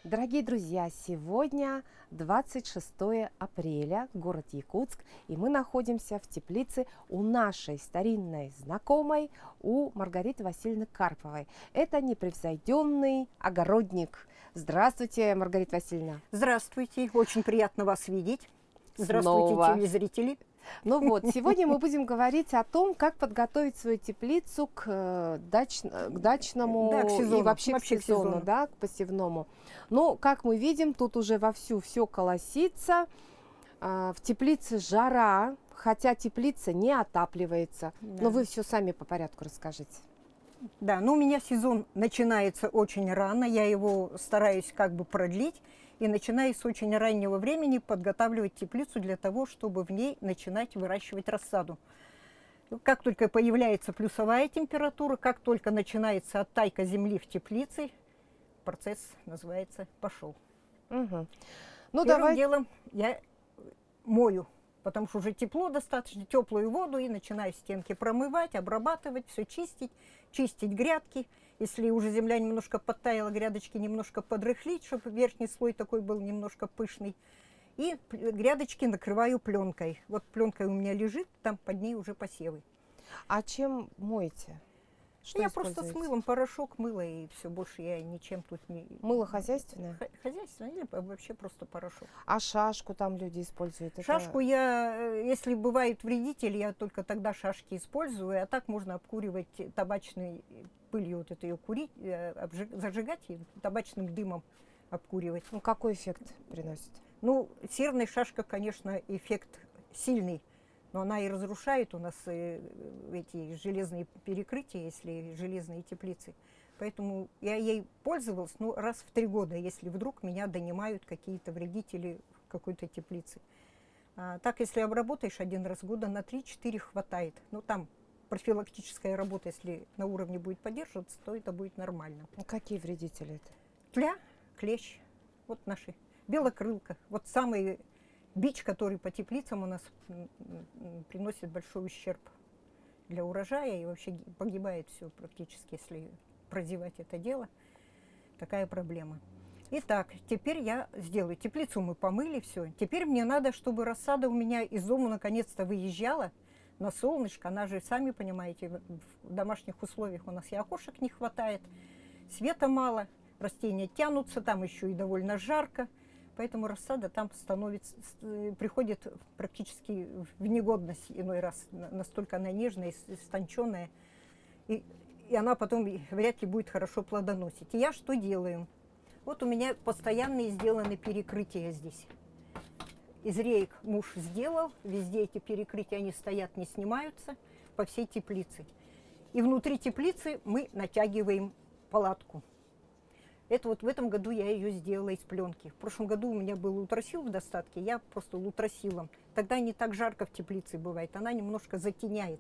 Дорогие друзья, сегодня 26 апреля, город Якутск, и мы находимся в теплице у нашей старинной знакомой, у Маргариты Васильевны Карповой. Это непревзойденный огородник. Здравствуйте, Маргарита Васильевна. Здравствуйте, очень приятно вас видеть. Здравствуйте, Снова. телезрители. Ну вот, сегодня мы будем говорить о том, как подготовить свою теплицу к дачному Да, к сезону, и вообще к к сезону, сезону. да, к посевному. Но, как мы видим, тут уже вовсю все колосится. В теплице жара, хотя теплица не отапливается. Да. Но вы все сами по порядку расскажите. Да, но у меня сезон начинается очень рано, я его стараюсь как бы продлить. И начиная с очень раннего времени подготавливать теплицу для того, чтобы в ней начинать выращивать рассаду. Как только появляется плюсовая температура, как только начинается оттайка земли в теплице, процесс называется «пошел». Угу. Ну, Первым делом я мою, потому что уже тепло достаточно, теплую воду, и начинаю стенки промывать, обрабатывать, все чистить грядки. Если уже земля немножко подтаяла, грядочки немножко подрыхлить, чтобы верхний слой такой был немножко пышный. И грядочки накрываю пленкой. Вот пленкой у меня лежит, там под ней уже посевы. А чем моете? Что Я просто с мылом, порошок, мыло, и все, больше я ничем тут не... Мыло хозяйственное? Хозяйственное или вообще просто порошок. А шашку там люди используют? Шашку я, если бывает вредитель, я только тогда шашки использую, а так можно обкуривать табачной пылью, вот это ее курить, зажигать и табачным дымом обкуривать. Ну, какой эффект приносит? Ну, серная шашка, конечно, эффект сильный, но она и разрушает у нас эти железные перекрытия, если железные теплицы. Поэтому я ей пользовалась, ну, раз в 3 года, если вдруг меня донимают какие-то вредители в какой-то теплице. А так, если обработаешь 1 раз в года, на 3-4 хватает. Ну, там профилактическая работа, если на уровне будет поддерживаться, то это будет нормально. Ну, какие вредители это? Тля, клещ, вот наши. Белокрылка, вот самый бич, который по теплицам у нас приносит большой ущерб для урожая, и вообще погибает все практически, если прозевать это дело. Такая проблема. Итак, теперь я сделаю. Теплицу мы помыли, все. Теперь мне надо, чтобы рассада у меня из дома наконец-то выезжала на солнышко. Она же, сами понимаете, в домашних условиях у нас и окошек не хватает, света мало, растения тянутся, там еще и довольно жарко. Поэтому рассада там приходит практически в негодность иной раз. Настолько она нежная, истонченная. И она потом вряд ли будет хорошо плодоносить. И я что делаю? Вот у меня постоянные сделаны перекрытия здесь. Из реек муж сделал. Везде эти перекрытия, они стоят, не снимаются по всей теплице. И внутри теплицы мы натягиваем палатку. Это вот в этом году я ее сделала из пленки. В прошлом году у меня был лутросил в достатке, я просто лутросилом. Тогда не так жарко в теплице бывает, она немножко затеняет.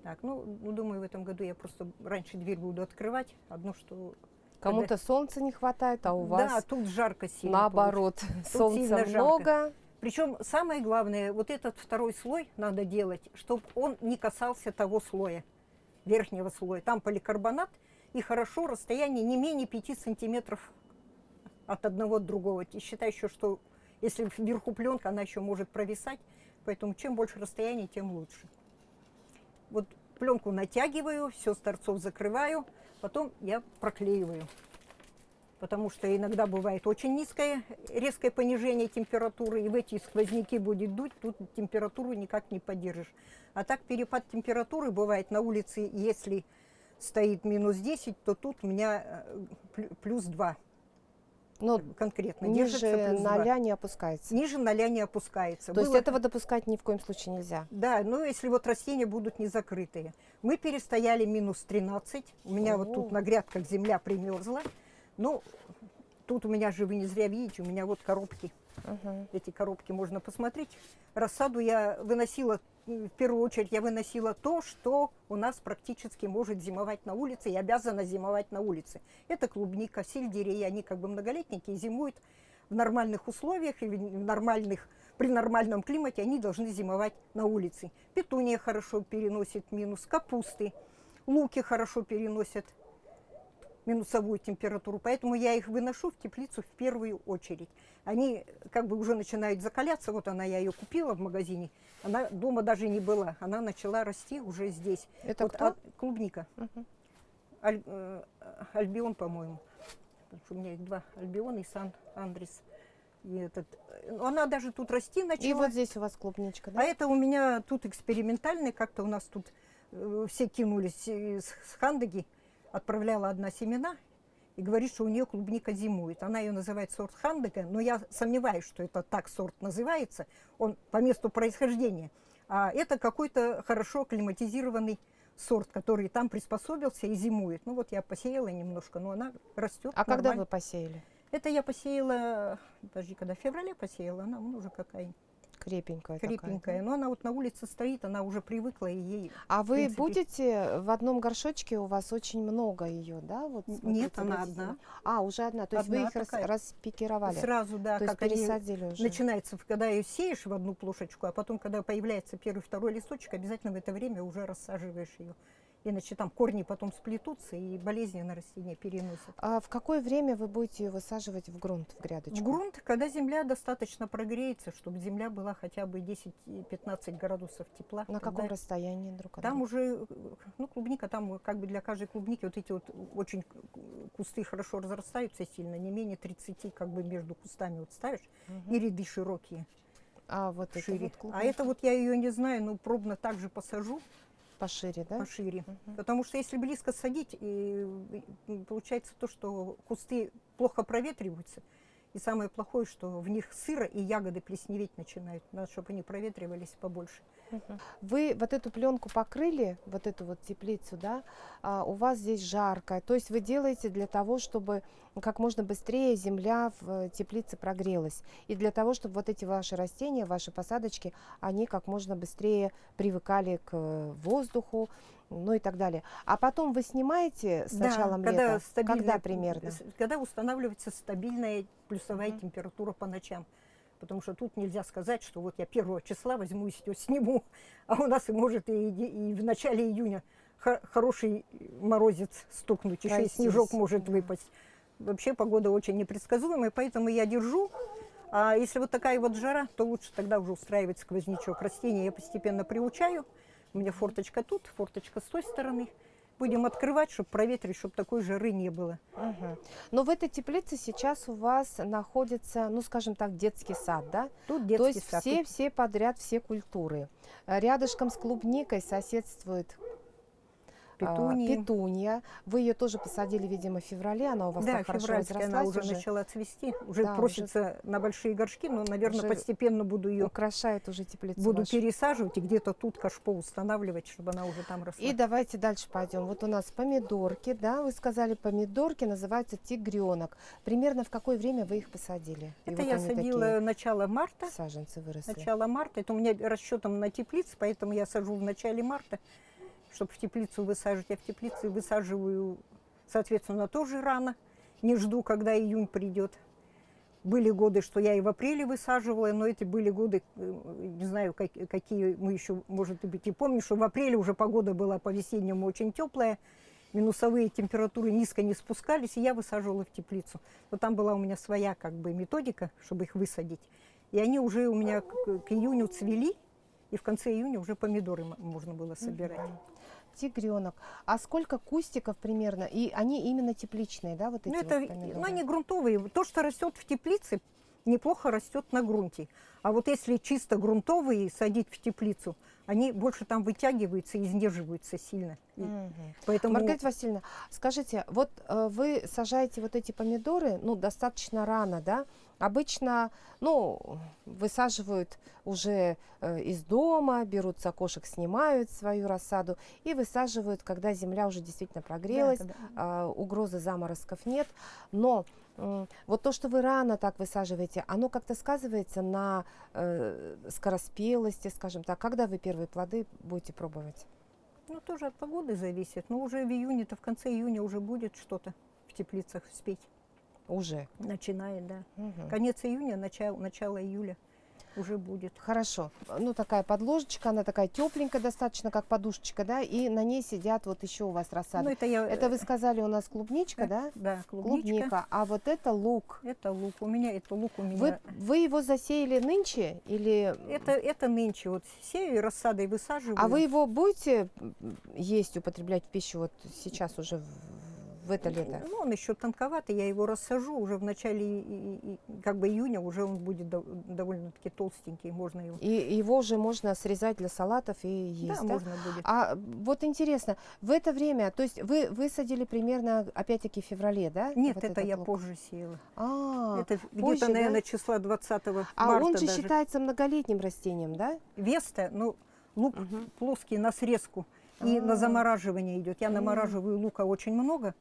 Так, ну, думаю, в этом году я просто раньше дверь буду открывать. Одно, что... Кому-то солнца не хватает, а у вас да, тут жарко сильно. наоборот, солнца много. Причем самое главное, вот этот второй слой надо делать, чтобы он не касался того слоя, верхнего слоя. Там поликарбонат, и хорошо расстояние не менее 5 сантиметров от одного от другого. И считай еще, что если вверху пленка, она еще может провисать, поэтому чем больше расстояние, тем лучше. Вот пленку натягиваю, все с торцов закрываю, потом я проклеиваю. Потому что иногда бывает очень низкое, резкое понижение температуры, и в эти сквозняки будет дуть, тут температуру никак не поддержишь. А так перепад температуры бывает на улице, если стоит -10, то тут у меня +2. Но конкретно. Ниже 0 не опускается. Ниже 0 не опускается. То есть этого допускать ни в коем случае нельзя? Да, ну если вот растения будут не закрытые. Мы перестояли -13. У меня вот тут на грядках земля примерзла. Ну, тут у меня же, вы не зря видите, у меня вот коробки. Эти коробки можно посмотреть. Рассаду я выносила, в первую очередь я выносила то, что у нас практически может зимовать на улице и обязана зимовать на улице. Это клубника, сельдерей, они как бы многолетники, зимуют в нормальных условиях, и при нормальном климате они должны зимовать на улице. Петуния хорошо переносит минус, капусты, луки хорошо переносят минусовую температуру, поэтому я их выношу в теплицу в первую очередь. Они как бы уже начинают закаляться, вот я ее купила в магазине, она дома даже не была, она начала расти уже здесь. Это вот, кто? Клубника. Мгм. Альбион, по-моему. Потому что у меня их два, Альбион и Сан-Андрес. И она даже тут расти начала. И вот здесь у вас клубничка, да? А это у меня тут экспериментальный, как-то у нас тут все кинулись с Хандаги, отправляла одна семена и говорит, что у нее клубника зимует. Она ее называет сорт Хандага, но я сомневаюсь, что это так сорт называется, он по месту происхождения. А это какой-то хорошо акклиматизированный сорт, который там приспособился и зимует. Ну вот я посеяла немножко, но она растет. А когда нормально. вы посеяли? Это я посеяла, подожди, когда в феврале посеяла, она уже какая-нибудь Крепенькая крепенькая. такая. Да? Но она вот на улице стоит, она уже привыкла, и ей... А вы принципе- будете в одном горшочке, у вас очень много ее, да? Вот, Нет, смотрите, она обратите одна. А, уже одна. То есть вы Одна их такая. распикировали. Сразу, да, То есть как они пересадили уже. начинается, когда ее сеешь в одну плошечку, а потом, когда появляется первый, второй листочек, обязательно в это время уже рассаживаешь ее. Иначе там корни потом сплетутся, и болезни на растения переносят. А в какое время вы будете ее высаживать в грунт, в грядочку? В грунт, когда земля достаточно прогреется, чтобы земля была хотя бы 10-15 градусов тепла. На тогда каком расстоянии друг от Там друга? уже, ну, клубника, там как бы для каждой клубники вот эти вот очень кусты хорошо разрастаются сильно, не менее 30 как бы между кустами вот ставишь, Мгм. и ряды широкие, А вот это шире. вот А клубника это вот я ее не знаю, но пробно также посажу пошире, да? пошире. Мгм. Потому что если близко садить, получается то, что кусты плохо проветриваются. И самое плохое, что в них сыро, и ягоды плесневеть начинают. Надо, чтобы они проветривались побольше. Мгм. Вы вот эту пленку покрыли, вот эту вот теплицу, да? У вас здесь жарко. То есть вы делаете для того, чтобы как можно быстрее земля в теплице прогрелась. И для того, чтобы вот эти ваши растения, ваши посадочки, они как можно быстрее привыкали к воздуху, ну и так далее. А потом вы снимаете с началом когда лета? Когда примерно? Когда устанавливается стабильная плюсовая Мгм. температура по ночам. Потому что тут нельзя сказать, что вот я 1 числа возьму и всё сниму, а у нас и может и в начале июня хороший морозец стукнуть, еще и Пройтись, снежок может да. выпасть. Вообще погода очень непредсказуемая, поэтому я держу. А если вот такая вот жара, то лучше тогда уже устраивать сквознячок. Растения я постепенно приучаю. У меня форточка тут, форточка с той стороны. Будем открывать, чтобы проветрить, чтобы такой жары не было. Мгм. Но в этой теплице сейчас у вас находится, ну скажем так, детский сад, да? Тут То детский есть сад. все подряд, все культуры. Рядышком с клубникой соседствует Петунии. петунья. Вы ее тоже посадили, видимо, в феврале, она у вас Да, так хорошо февральская она разрослась уже начала цвести, уже Да, просится на большие горшки, но, наверное, уже постепенно буду ее украшает уже теплицу буду вашу. пересаживать и где-то тут кашпо устанавливать, чтобы она уже там росла. И давайте дальше пойдем. Вот у нас помидорки, да, вы сказали, помидорки называются тигренок. Примерно в какое время вы их посадили? И Это вот я они садила такие начало марта. саженцы выросли. Начало марта. Это у меня расчетом на теплице, поэтому я сажу в начале марта, чтобы в теплицу высаживать. Я в теплице высаживаю, соответственно, тоже рано. Не жду, когда июнь придет. Были годы, что я и в апреле высаживала, но эти были годы, не знаю, какие мы еще, может быть, и помним, что в апреле уже погода была по-весеннему очень теплая, минусовые температуры низко не спускались, и я высаживала в теплицу. Но там была у меня своя как бы методика, чтобы их высадить. И они уже у меня к июню цвели, и в конце июня уже помидоры можно было собирать. Тигренок. А сколько кустиков примерно? И они именно тепличные, да, вот эти Ну, вот это, помидоры? ну, они грунтовые. То, что растет в теплице, неплохо растет на грунте. А вот если чисто грунтовые садить в теплицу, они больше там вытягиваются и изнеживаются сильно. И Мгм. поэтому Маргарита Васильевна, скажите, вот вы сажаете вот эти помидоры, ну, достаточно рано, да? Обычно, ну, высаживают уже из дома, берут с окошек, снимают свою рассаду и высаживают, когда земля уже действительно прогрелась, угрозы заморозков нет. Но вот то, что вы рано так высаживаете, оно как-то сказывается на скороспелости, скажем так. Когда вы первые плоды будете пробовать? ну, тоже от погоды зависит. Но уже в июне-то, в конце июня уже будет что-то в теплицах спеть. Уже. Начинает, да. Мгм. Конец июня, начало июля. уже будет. Хорошо. Ну, такая подложечка, она такая тепленькая достаточно, как подушечка, да, и на ней сидят вот еще у вас рассады. Ну, это я... Это вы сказали, у нас клубничка, да? Да, Клубника. А вот это лук. Это лук. У меня это лук у меня. Вы его засеяли нынче или... Это нынче. Вот сею и рассадой высаживаю. А вы его будете есть, употреблять в пищу вот сейчас уже в это лето? Ну, он еще тонковатый, я его рассажу уже в начале как бы июня, уже он будет довольно-таки толстенький, можно его. И его уже можно срезать для салатов и есть, да? Можно будет. А вот интересно, в это время, то есть вы высадили примерно, опять-таки, в феврале, да? Нет, вот это этот я лук? позже сеяла. позже, Это где-то, наверное, да? числа 20 марта А он же даже. считается многолетним растением, да? Веста, ну, лук Мгм. плоский на срезку и на А. замораживание идет. Я намораживаю лука очень много,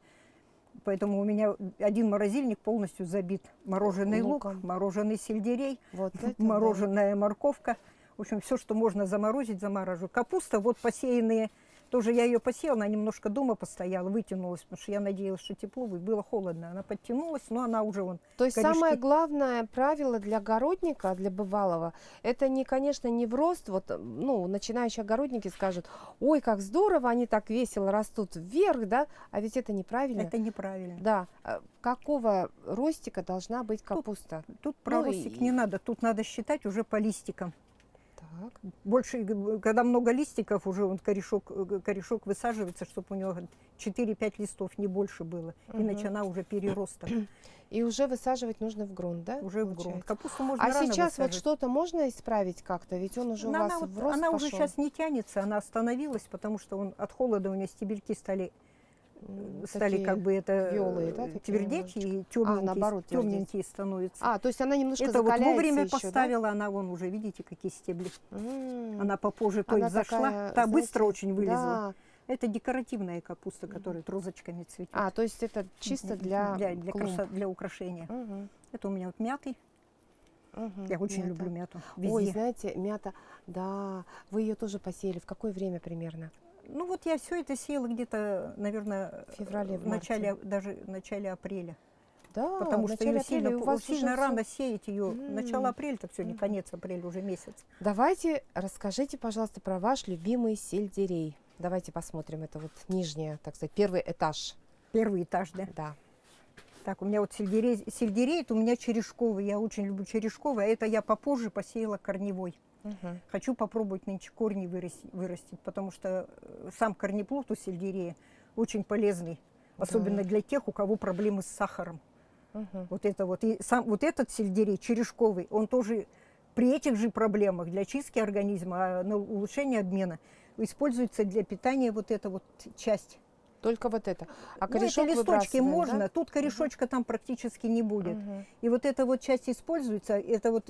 поэтому у меня один морозильник полностью забит. Мороженый лук, Луком. мороженый сельдерей, Вот это да. мороженая морковка. В общем, все, что можно заморозить, замораживаю. Капуста, вот посеянные, тоже я ее посеяла, она немножко дома постояла, вытянулась, потому что я надеялась, что тепло будет, было холодно. Она подтянулась, но она уже вон. То есть корешки. самое главное правило для огородника, для бывалого, это не, конечно, не в рост. Вот, ну, начинающие огородники скажут, ой, как здорово, они так весело растут вверх, да, а ведь это неправильно. Это неправильно. Да. Какого ростика должна быть капуста? Тут про Ну ростик и- не надо, тут надо считать уже по листикам. Так. Больше, когда много листиков, уже он корешок высаживается, чтобы у него 4-5 листов, не больше было. Мгм. Иначе она уже переросток, И уже высаживать нужно в грунт, да? уже в грунт. получается? Капусту можно А рано сейчас вот высаживать. что-то можно исправить как-то? Ведь он уже у Но вас она, в рост она уже пошел. сейчас не тянется, она остановилась, потому что от холода у нее стебельки стали Такие как бы это вялые, да, такие твердеть и наоборот, твердеть. темненькие становятся. А, то есть она немножко Это вот закаляется вовремя еще, да? поставила, она вон уже, видите, какие стебли. М. Она попозже, то Она есть зашла, такая, та быстро знаете, очень вылезла. да. Это декоративная капуста, которая розочками цветет. А, то есть это чисто для клумб. для украшения. Мгм, Это у меня вот мятый. мгм, Я очень мята. люблю мяту. Ой, Везде. знаете, мята, да, вы ее тоже посеяли. В какое время примерно? Ну вот я все это сеяла где-то, наверное, В феврале, в в начале, даже в начале апреля. Да, Потому в что начале ее апреля у вас сильно уже рано всё. сеять ее. Начало апреля, так все, не Мгм. конец апреля, уже месяц. Давайте расскажите, пожалуйста, про ваш любимый сельдерей. Давайте посмотрим. Это вот нижняя, так сказать, первый этаж. Первый этаж, да. Да. Так, у меня вот сельдерей, это у меня черешковый. Я очень люблю черешковый, а это я попозже посеяла корневой. Мгм. Хочу попробовать нынче корни вырастить, потому что сам корнеплод у сельдерея очень полезный, особенно для тех, у кого проблемы с сахаром. Мгм. Вот это вот. И сам вот этот сельдерей черешковый, он тоже при этих же проблемах для чистки организма, на улучшение обмена используется для питания вот эта вот часть. Только вот это. А Ну, корешок эти листочки выбрасываем, можно, да? тут корешочка там практически не будет. Мгм. И вот эта вот часть используется, это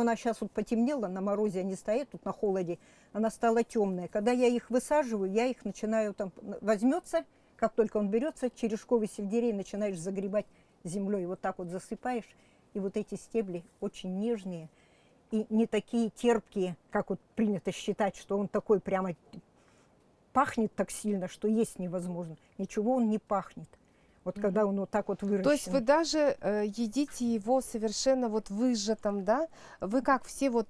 она сейчас вот потемнела, на морозе они стоят, тут на холоде, она стала темная. Когда я их высаживаю, я их начинаю там, возьмется, как только он берется, черешковый сельдерей начинаешь загребать землей, вот так вот засыпаешь, и вот эти стебли очень нежные и не такие терпкие, как вот принято считать, что он такой прямо пахнет так сильно, что есть невозможно. Ничего он не пахнет. Вот когда он вот так вот выращен. То есть вы даже едите его совершенно вот выжатым, да? Вы как все вот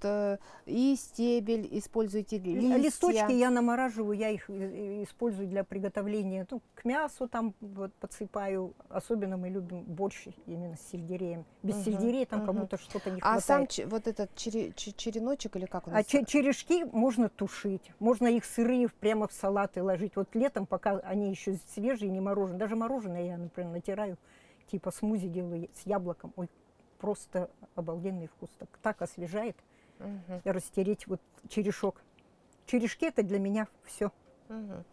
и стебель используете, листья? Листочки я намораживаю, я их использую для приготовления, ну, к мясу там вот подсыпаю. Особенно мы любим борщ именно с сельдереем. Без Мгм, сельдерея там как мгм. будто что-то не А сам хватает. вот этот череночек или как он? А черешки можно тушить, можно их сырые прямо в салаты ложить. Вот летом, пока они еще свежие, не мороженые. Даже мороженое я, например, натираю, типа смузи делаю с яблоком. Ой, просто обалденный вкус. Так освежает. Мгм, Растереть вот черешок. Черешки это для меня все. мгм.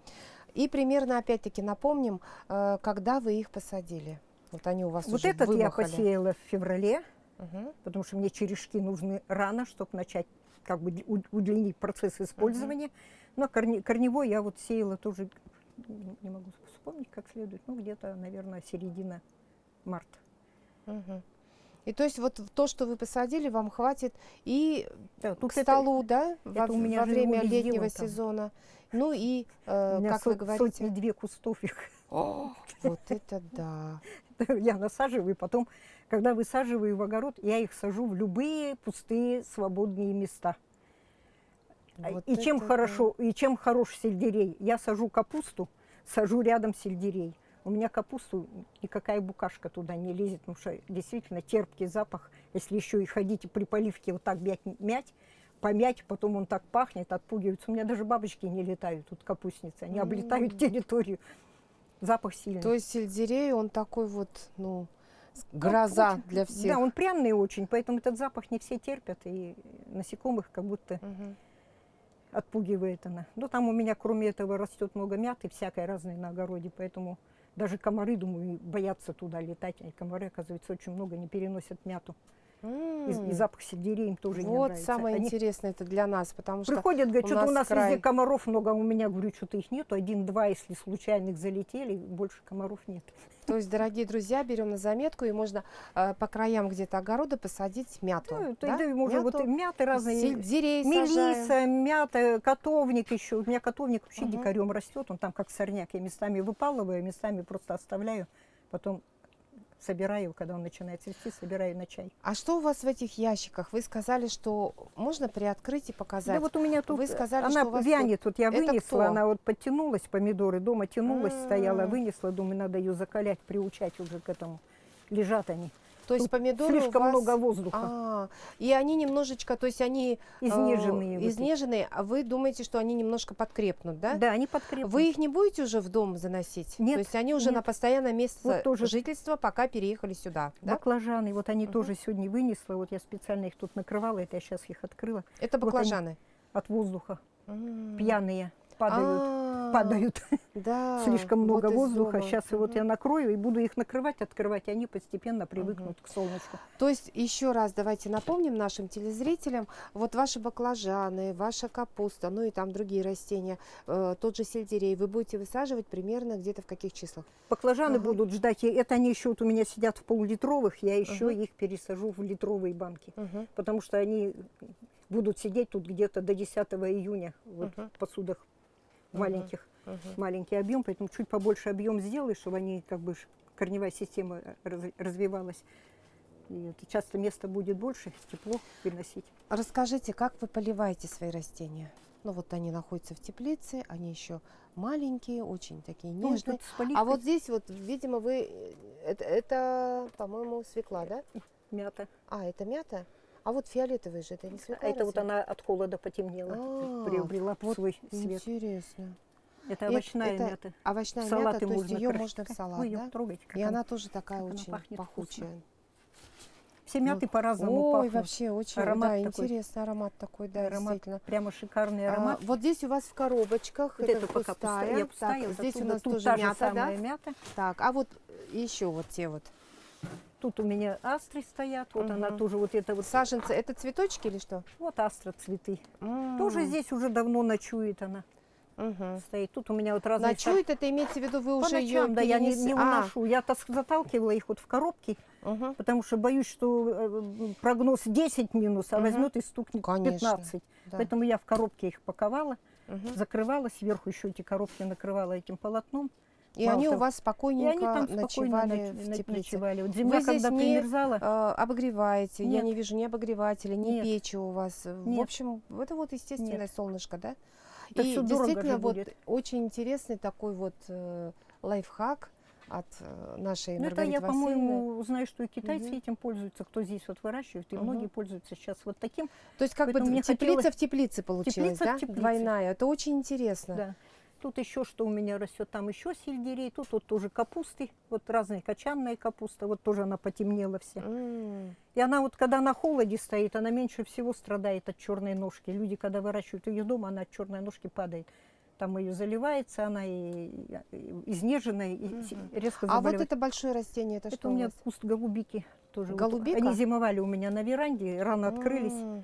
И примерно, опять-таки, напомним, когда вы их посадили. Вот они у вас Вот уже этот я вымахали. посеяла в феврале, Мгм. потому что мне черешки нужны рано, чтобы начать как бы удлинить процесс использования. Но корневой я вот сеяла тоже, не могу вспомнить как следует, ну где-то, наверное, середина марта. Мгм. И то есть вот то, что вы посадили, вам хватит и Да, к тут столу, да, это у меня во же время его везде летнего вон там. сезона. Ну и, У меня как вы говорите, сотни-две кустов их. О, вот это да. Я насаживаю, и потом Когда высаживаю в огород, я их сажу в любые пустые свободные места. Вот И чем это хорошо, и чем хорош сельдерей, я сажу капусту, сажу рядом сельдерей. У меня капусту никакая букашка туда не лезет, потому что действительно терпкий запах. Если еще и ходите при поливке вот так помять, потом он так пахнет, отпугивается. У меня даже бабочки не летают, тут капустницы, они облетают территорию. Запах сильный. То есть сельдерей, он такой вот, ну, гроза очень, для всех. Да, он пряный очень, поэтому этот запах не все терпят, и насекомых как будто Мгм. отпугивает она. Ну, там у меня, кроме этого, растет много мяты, всякой разной на огороде, поэтому даже комары, думаю, боятся туда летать. И комары, оказывается, очень много не переносят мяту. И запах сельдерей им тоже не Вот нравится. самое Они интересное это для нас, потому что приходят, говорят, у что-то у нас край. везде комаров много, а у меня, говорю, что-то их нету. 1-2, если случайных залетели, больше комаров нет. То есть, дорогие друзья, берем на заметку, и можно по краям где-то огорода посадить мяту. Да, можно вот мяты разные. Сельдерей сажаем. Мелиса, мята, котовник еще. У меня котовник вообще дикарем растет, он там как сорняк. Я местами выпалываю, местами просто оставляю. Потом собираю, когда он начинает цвести, собираю на чай. А что у вас в этих ящиках? Вы сказали, что можно приоткрыть и показать. Да вот у меня тут, Вы сказали, она что у вас вянет, вот я Это вынесла, кто? она вот подтянулась, помидоры дома тянулась, стояла, А. вынесла, думаю, надо ее закалять, приучать уже к этому. Лежат они. То есть Тут помидоры слишком у вас... много воздуха. И они немножечко, то есть они Изнеженные вот эти. изнеженные, а вы думаете, что они немножко подкрепнут, да? Да, они подкреплены. Вы их не будете уже в дом заносить? Нет, То есть они уже нет. на постоянное место Вот тоже жительства, пока переехали сюда, да? Баклажаны, вот они тоже сегодня вынесла, вот я специально их тут накрывала, это я сейчас их открыла. Это Вот они баклажаны? от воздуха, М. пьяные, падают. А, Падают, Да, слишком много вот из воздуха. дома. Сейчас вот я Мгм. накрою и буду их накрывать, открывать, и они постепенно привыкнут к солнышку. То есть еще раз давайте напомним нашим телезрителям, вот ваши баклажаны, ваша капуста, ну и там другие растения, тот же сельдерей, вы будете высаживать примерно где-то в каких числах? Баклажаны Ага. будут ждать, и это они еще вот у меня сидят в полулитровых, я еще Ага. их пересажу в литровые банки, Мгм. потому что они будут сидеть тут где-то до 10 июня вот Мгм. в посудах Мгм. маленьких. Мгм. Маленький объем, поэтому чуть побольше объем сделай, чтобы они как бы корневая система развивалась. И это часто места будет больше, тепло переносить. Расскажите, как вы поливаете свои растения? Ну вот они находятся в теплице, они еще маленькие, очень такие Ну, нежные. тут с поливкой А вот здесь вот, видимо, вы, это, по-моему, свекла, да? мята. А, это мята? А вот фиолетовый же, это не свекла? А это вот разве? она от холода потемнела, А, приобрела вот свой цвет. Интересно. Это овощная это мята. овощная В салаты мята, то есть можно ее красить. можно в салат, Вы ее да? трогайте, как И она тоже такая как она очень пахнет пахучая. вкусно. Все мяты по-разному Ой, пахнут. вообще очень, Аромат да, такой. интересный аромат такой, да, Аромат, действительно. прямо шикарный аромат. Вот здесь у вас в коробочках, Вот это пока пустая. я пустая, Так, вот здесь у оттуда. нас Тут тоже та же мята, да? самая мята. Так, а вот еще вот те вот Тут у меня астры стоят, вот она Мгм. тоже вот это вот. саженцы, это цветочки или что? Вот астра цветы. Тоже здесь уже давно ночует она, Мгм. стоит. Тут у меня вот разные Ночует, это имеется в виду, вы По уже ее ночам, да, я не перенесли? уношу. Я заталкивала их вот в коробки, Мгм. потому что боюсь, что прогноз 10 минус, а Мгм. возьмет и стукнет Конечно, 15. да. Поэтому я в коробке их паковала, Мгм. закрывала, сверху еще эти коробки накрывала этим полотном. И мало они у того. вас И спокойненько они там спокойно ночевали в теплице. ночевали. Вот земля, здесь когда не, примерзала, Обогреваете, я Нет. не вижу ни обогревателя, ни Нет. печи у вас. В Нет. общем, это вот естественное Нет. солнышко, да? это И все дорого действительно же вот будет. очень интересный такой вот лайфхак от нашей Ну, это Маргариты я, Васильевны. по-моему, знаю, что и китайцы Мгм. этим пользуются, кто здесь вот выращивает, и Мгм. многие пользуются сейчас вот таким. То есть как бы поэтому мне теплица хотелось- в теплице получилась, Теплица в да? теплице. Двойная. Это очень интересно. Да. Тут еще что у меня растет, там еще сельдерей, тут вот тоже капусты, вот разные, кочанная капуста, вот тоже она потемнела вся. М. И она вот, когда на холоде стоит, она меньше всего страдает от черной ножки. Люди, когда выращивают ее дома, она от черной ножки падает. Там ее заливается, она и изнеженная, и резко А вот заболевает. это большое растение, это, Это что у меня вас? куст голубики тоже. вот. Голубика? Они зимовали у меня на веранде, рано открылись. М.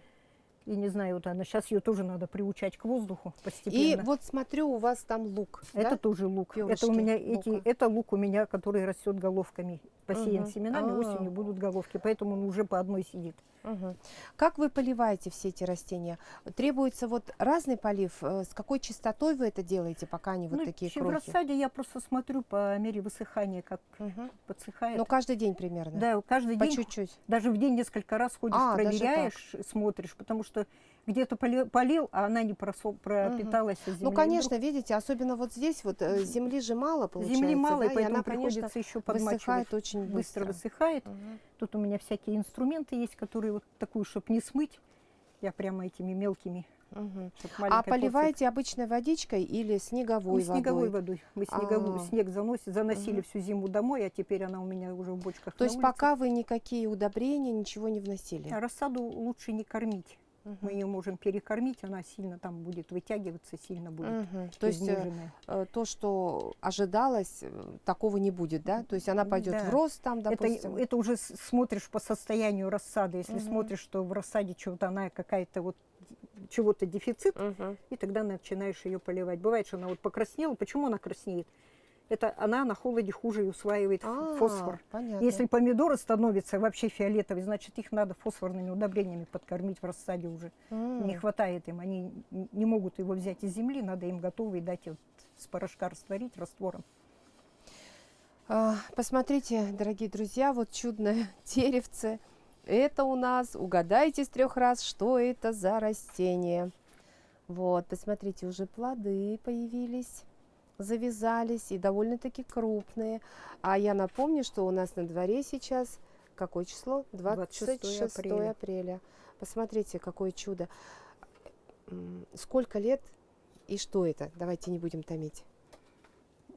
И не знаю, вот она, сейчас ее тоже надо приучать к воздуху И постепенно. вот смотрю, у вас там лук, Это да? тоже лук. Это Перышки у меня лука. это лук у меня, который растет головками. посеян Мгм. семенами, А. осенью будут головки, поэтому он уже по одной сидит. Мгм. Как вы поливаете все эти растения? Требуется вот разный полив? С какой частотой вы это делаете, пока они вот Ну, такие в крохи? рассаде я просто смотрю по мере высыхания, как Мгм. подсыхает. Ну, каждый день примерно? Да, каждый По день, чуть-чуть? даже в день несколько раз ходишь, А, даже так. проверяешь, смотришь, потому что где-то полил, а она не Мгм. пропиталась от Ну, земли. И конечно, вдруг видите, особенно вот здесь вот земли же мало земли получается, мало, и да, и поэтому она, конечно, приходится еще подмачивать. высыхает очень Быстро быстро. высыхает. Мгм. Тут у меня всякие инструменты есть, которые вот такую, чтобы не смыть, я прямо этими мелкими, Мгм. чтобы А маленькой порцией. поливаете обычной водичкой или Мы снеговой снеговой водой? водой. Мы А, снег заносили мгм. всю зиму домой, а теперь она у меня уже в бочках То на есть улице. пока вы никакие удобрения, ничего не вносили? А рассаду лучше не кормить. Мы Мгм. ее можем перекормить, она сильно там будет вытягиваться, сильно будет Мгм. То есть изнеженная. то, что ожидалось, такого не будет, да? То есть она пойдет в Да. рост там, допустим. Это уже смотришь по состоянию рассады. Если Мгм. смотришь, что в рассаде чего-то она какая-то вот чего-то дефицит, Мгм. и тогда начинаешь ее поливать. Бывает, что она вот покраснела. Почему она краснеет? Это она на холоде хуже усваивает фосфор. Понятно. Если помидоры становятся вообще фиолетовые, значит их надо фосфорными удобрениями подкормить в рассаде уже. Не хватает им, они не могут его взять из земли, надо им готовый дать вот с порошка растворить раствором. Посмотрите, дорогие друзья, вот чудное деревце. Это у нас, угадайте с 3 раз, что это за растение. Вот, посмотрите, уже плоды появились, завязались и довольно-таки крупные. А я напомню, что у нас на дворе сейчас какое число? 26 апреля. апреля. Посмотрите, какое чудо. Сколько лет и что это? Давайте не будем томить.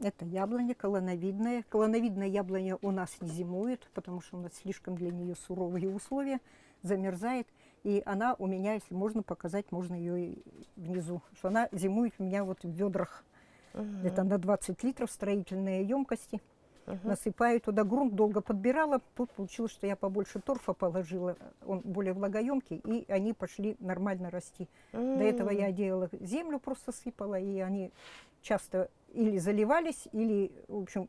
Это яблоня колоновидная. Колоновидная яблоня у нас не зимует, потому что у нас слишком для нее суровые условия, замерзает. И она у меня, если можно показать, можно ее и внизу, что она зимует у меня вот в ведрах. Это на 20 литров строительные емкости. Насыпаю туда грунт, долго подбирала. Тут получилось, что я побольше торфа положила, он более влагоемкий, и они пошли нормально расти. До этого я делала землю, просто сыпала, и они часто или заливались, или, в общем,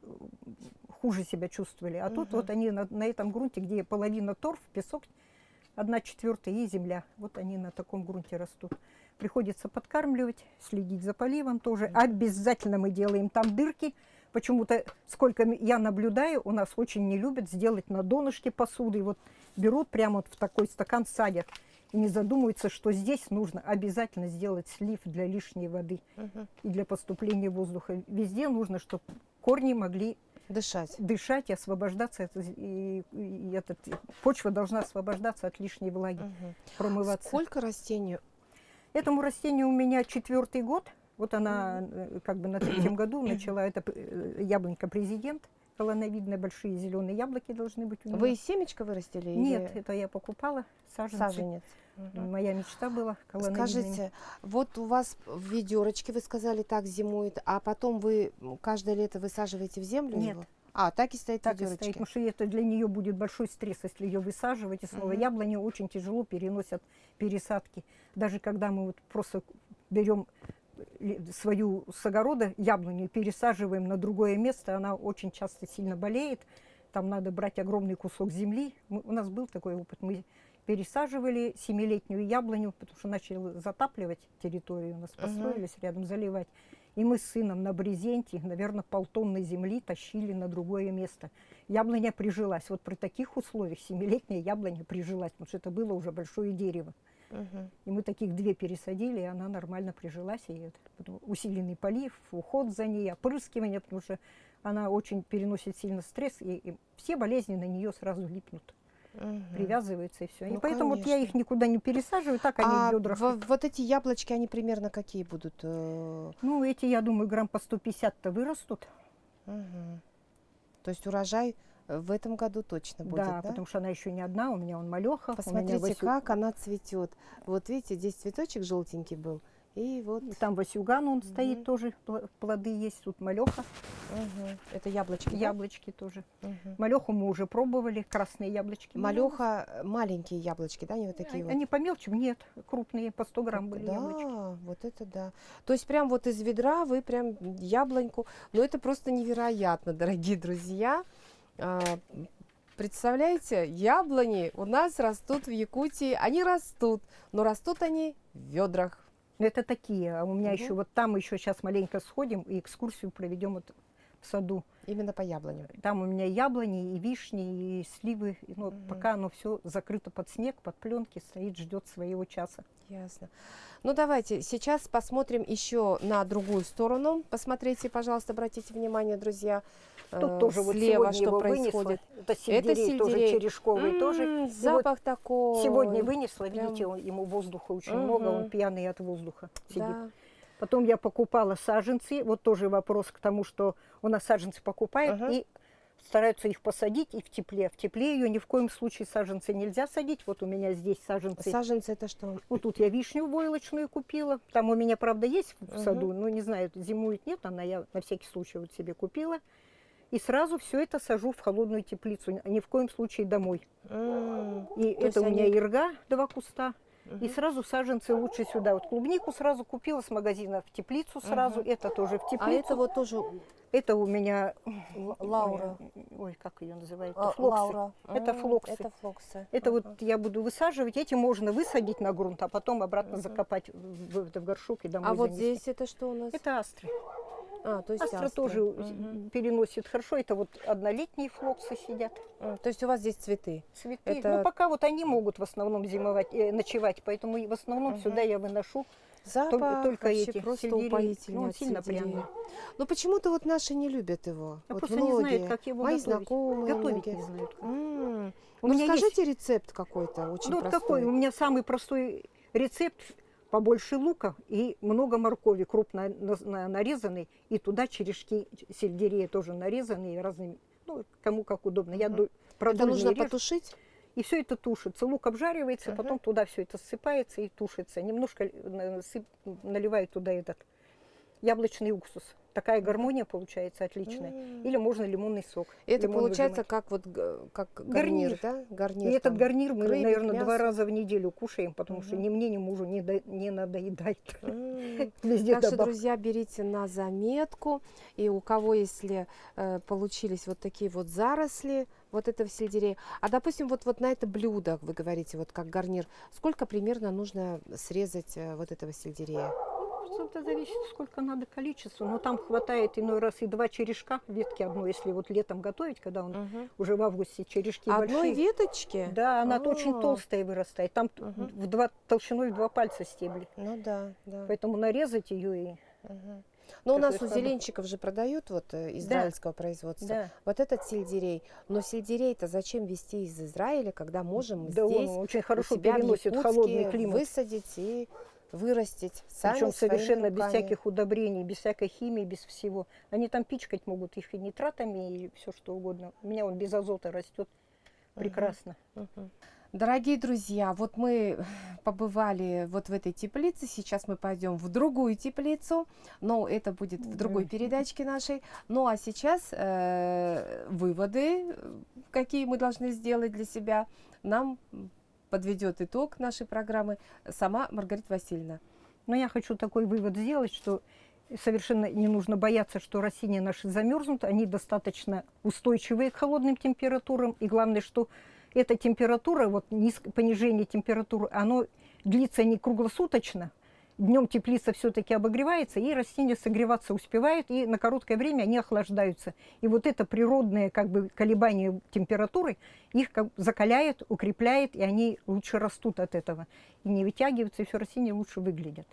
хуже себя чувствовали. А тут вот они на этом грунте, где половина торф, песок, 1/4 и земля. Вот они на таком грунте растут. Приходится подкармливать, следить за поливом тоже. Обязательно мы делаем там дырки. Почему-то, сколько я наблюдаю, у нас очень не любят сделать на донышке посуды. Вот берут прямо вот в такой стакан, садят. И не задумываются, что здесь нужно обязательно сделать слив для лишней воды и для поступления воздуха. Везде нужно, чтобы корни могли дышать и освобождаться. Почва должна освобождаться от лишней влаги, промываться. Сколько растению? Этому растению у меня 4-й год. Вот она как бы на 3-м году начала. Это яблонька президент. Колоновидные большие зеленые яблоки должны быть у нее. Вы и семечко вырастили? Нет, или это я покупала саженцы. саженец? Моя мечта была колоновидными. Скажите, вот у вас в ведерочке, вы сказали, так зимует, а потом вы каждое лето высаживаете в землю Нет. его? А, так и стоит в Так и ведерочке? стоит, потому что это для нее будет большой стресс, если ее высаживать. И снова яблони очень тяжело переносят пересадки. Даже когда мы вот просто берем свою с огорода яблоню и пересаживаем на другое место, она очень часто сильно болеет. Там надо брать огромный кусок земли. У нас был такой опыт. Мы пересаживали 7-летнюю яблоню, потому что начали затапливать территорию. У нас построились рядом, заливать. И мы с сыном на брезенте, наверное, полтонны земли тащили на другое место. Яблоня прижилась. Вот при таких условиях 7-летняя яблоня прижилась, потому что это было уже большое дерево. И мы таких 2 пересадили, и она нормально прижилась. И потом усиленный полив, уход за ней, опрыскивание, потому что она очень переносит сильно стресс, и все болезни на нее сразу липнут. Привязываются и все. Ну, и поэтому вот я конечно. их никуда не пересаживаю, так они в ведрах. Вот эти яблочки, они примерно какие будут? Ну, эти, я думаю, грамм по 150-то вырастут. То есть урожай в этом году точно будет, да? Потому что она еще не одна, у меня он малеха. Посмотрите, как она цветет. Вот видите, здесь цветочек желтенький был. И вот. И там Васюган, он стоит тоже, плоды есть, тут малеха. Это яблочки, да? Яблочки тоже. Малеху мы уже пробовали, красные яблочки. Малеха, маленькие яблочки, да, не вот такие вот? Они помельче, нет, крупные, по 100 грамм были яблочки. Да, вот это да. То есть прям вот из ведра вы прям яблоньку. Но это просто невероятно, дорогие друзья. Представляете, яблони у нас растут в Якутии, они растут, но растут они в ведрах. Ну, это такие. А у меня Мгм. еще вот там еще сейчас маленько сходим и экскурсию проведем вот в саду. Именно по яблоням. Там у меня яблони и вишни, и сливы. Но Мгм. пока оно все закрыто под снег, под пленки, стоит, ждет своего часа. Ясно. Ну давайте сейчас посмотрим еще на другую сторону. Посмотрите, пожалуйста, обратите внимание, друзья. Тут тоже вот слева сегодня что его происходит. вынесла. Это сельдерей, тоже сельдерей. черешковый тоже. И вот Запах такой. сегодня вынесла, прям- видите, ему воздуха очень Мгм. много, он пьяный от воздуха сидит. Да. Потом я покупала саженцы. Вот тоже вопрос к тому, что у нас саженцы покупают Ага. и стараются их посадить и в тепле. В тепле ее ни в коем случае саженцы нельзя садить. Вот у меня здесь саженцы. Саженцы это что? Вот тут я вишню войлочную купила. Там у меня, правда, есть в Мгм. саду, но не знаю, зимует нет, она я на всякий случай вот себе купила. И сразу все это сажу в холодную теплицу, ни в коем случае домой. И То это есть у меня они- ирга, 2 куста. И Мгм. сразу саженцы лучше сюда. Вот клубнику сразу купила с магазина в теплицу сразу. Мгм. Это тоже в теплицу. А это вот тоже Это у меня... Лаура. Ой, как ее называют? А, Флоксы. Лаура. Это флоксы. Это флоксы. Это Ага. вот я буду высаживать. Эти можно высадить на грунт, а потом обратно Мгм. закопать в горшок и домой А вот занести. здесь это что у нас? Это астры. А, то есть Астра астры. тоже Мгм. переносит хорошо. Это вот однолетние флоксы сидят. То есть у вас здесь цветы. Цветы. Это- Ну, пока вот они могут в основном зимовать, ночевать. Поэтому и в основном Мгм. сюда я выношу. Запах только вообще эти, просто сельдерей. упоительный Ну, он от сильно сельдерея. пряный. Но почему-то вот наши не любят его. А Вот просто не многие. знают, как его Мои готовить. знакомые Готовить многие. не знают. как. М. У Ну, меня есть- скажите рецепт какой-то очень Ну, вот простой. какой? У меня самый простой рецепт. Побольше лука и много моркови, крупно нарезанной. И туда черешки сельдерея тоже нарезанные разными. Ну, кому как удобно. Я Мгм. Это продольные нужно режу. потушить? И все это тушится. Лук обжаривается, Ага. потом туда все это ссыпается и тушится. Немножко наливаю туда этот яблочный уксус. Такая гармония получается отличная. Или можно лимонный сок. Это лимон получается выжимать. как вот как Гарнир. гарнир, да? Гарнир. И этот там. гарнир мы, крылья, наверное, 2 мясо. раза в неделю кушаем, потому что Мгм. ни мне, ни мужу не надоедает. М. Везде Так что, добавки. друзья, берите на заметку. И у кого, если получились вот такие вот заросли вот этого сельдерея. А, допустим, вот на это блюдо, вы говорите, вот как гарнир, сколько примерно нужно срезать вот этого сельдерея? Это зависит, сколько надо количества. Но там хватает иной раз и 2 черешка, ветки одной, если вот летом готовить, когда он Мгм. уже в августе черешки Одной большие. веточки? Да, она очень А. толстая вырастает. Там Мгм. толщиной в 2 пальца стебли. Ну да, да. Поэтому нарезать ее и... Мгм. Но у Как нас я у сказала. зеленчиков же продают вот израильского производства. Да, Вот этот сельдерей. Но сельдерей-то зачем везти из Израиля, когда можем да, здесь он очень у хорошо себя в переносит холодный Якутске климат. высадить и вырастить сами Причем своими совершенно без руками. всяких удобрений, без всякой химии, без всего. Они там пичкать могут их и нитратами, и все что угодно. У меня он без азота растет прекрасно. Мгм. Дорогие друзья, вот мы побывали вот в этой теплице, сейчас мы пойдем в другую теплицу, но это будет в другой Мгм. передачке нашей. Ну а сейчас выводы, какие мы должны сделать для себя, нам подведет итог нашей программы сама Маргарита Васильевна. Но я хочу такой вывод сделать, что совершенно не нужно бояться, что растения наши замерзнут. Они достаточно устойчивые к холодным температурам. И главное, что эта температура, вот понижение температуры, оно длится не круглосуточно. Днем теплица все-таки обогревается, и растения согреваться успевают, и на короткое время они охлаждаются. И вот это природное как бы колебание температуры их как бы закаляет, укрепляет, и они лучше растут от этого. И не вытягиваются, и все растения лучше выглядят.